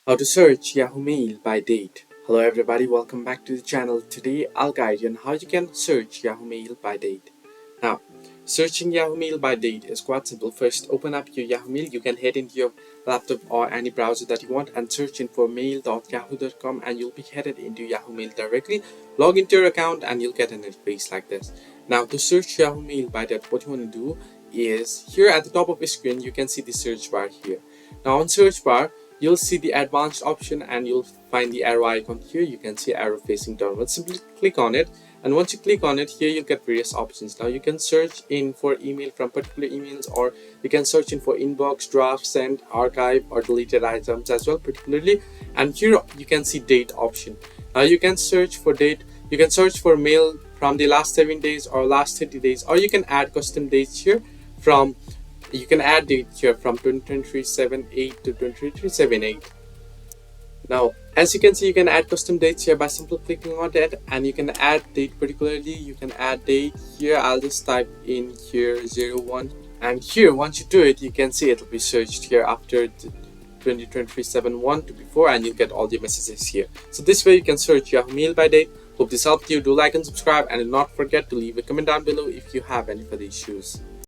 How to search Yahoo Mail by date. Hello everybody, welcome back to the channel. Today I'll guide you on how you can search Yahoo Mail by date. Now, searching Yahoo Mail by date is quite simple. First, open up your Yahoo Mail. You can head into your laptop or any browser that you want and search in for mail.yahoo.com and you'll be headed into Yahoo Mail directly. Log into your account and you'll get an interface like this. Now, to search Yahoo Mail by date, what you want to do is here at the top of the screen, you can see the search bar here. Now, on search bar, you'll see the advanced option and you'll find the arrow icon here. You can see arrow facing downward. Simply click on it, and once you click on it, here you'll get various options. Now you can search in for email from particular emails, or you can search in for inbox, draft, sent, archive, or deleted items as well particularly. And here you can see date option. Now you can search for date. You can search for mail from the last 7 days or last 30 days, or you can add custom dates here from you can add date here from 2023-7/8 to 2023-7/8. Now, as you can see, you can add custom dates here by simply clicking on that, and you can add date particularly. You can add date here. I'll just type in here 01, and here once you do it, you can see it'll be searched here after the 2023-7/1 to before, and you'll get all your messages here. So this way you can search Yahoo Mail by date. Hope this helped you. Do like and subscribe, and do not forget to leave a comment down below if you have any further issues.